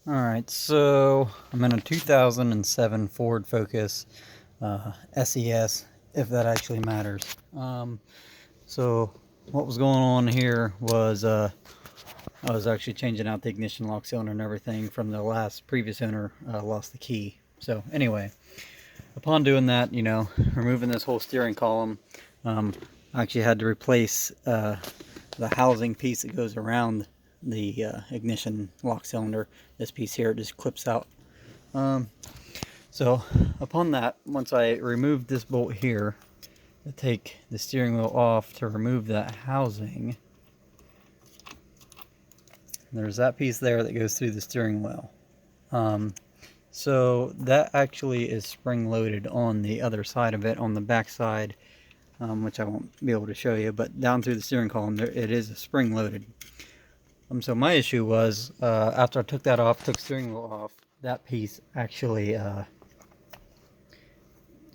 Alright, so I'm in a 2007 Ford Focus SES, if that actually matters. So what was going on here was I was actually changing out the ignition lock cylinder and everything from the previous owner. Lost the key. So anyway, upon doing that, removing this whole steering column, I actually had to replace the housing piece that goes around the ignition lock cylinder. This piece here just clips out. So upon that, once I removed this bolt here to take the steering wheel off to remove that housing, there's that piece there that goes through the steering wheel. So that actually is spring loaded on the other side of it, on the back side, which I won't be able to show you, but down through the steering column it is spring loaded. So my issue was, after I took that off, took steering wheel off, that piece actually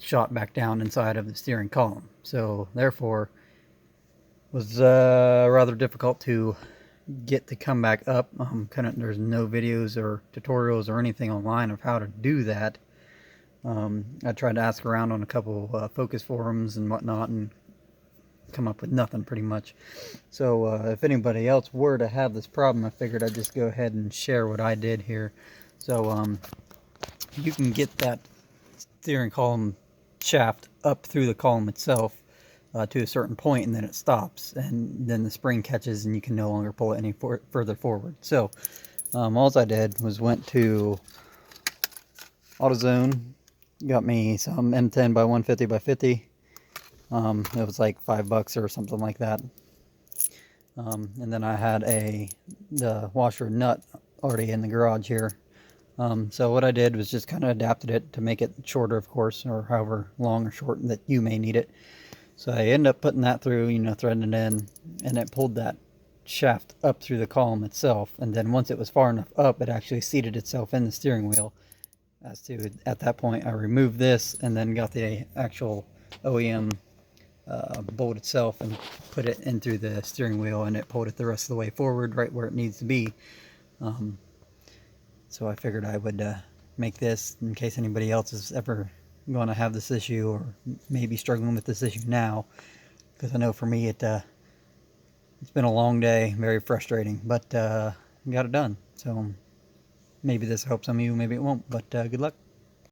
shot back down inside of the steering column. So therefore, was rather difficult to get to come back up. There's no videos or tutorials or anything online of how to do that. I tried to ask around on a couple Focus forums and whatnot, and come up with nothing pretty much. So if anybody else were to have this problem, I figured I'd just go ahead and share what I did here. So you can get that steering column shaft up through the column itself to a certain point, and then it stops, and then the spring catches and you can no longer pull it any further forward. So all I did was went to AutoZone, got me some M10 by 150 by 50. It was like $5 or something like that. And then I had the washer nut already in the garage here. So what I did was just kind of adapted it to make it shorter, of course, or however long or short that you may need it. So I ended up putting that through, threading it in, and it pulled that shaft up through the column itself. And then once it was far enough up, it actually seated itself in the steering wheel. At that point, I removed this and then got the actual OEM bolt itself and put it in through the steering wheel, and it pulled it the rest of the way forward, right where it needs to be. So I figured I would make this in case anybody else is ever going to have this issue, or maybe struggling with this issue now, because I know for me it's been a long day, very frustrating, but got it done. So maybe this helps some of you, maybe it won't, but good luck.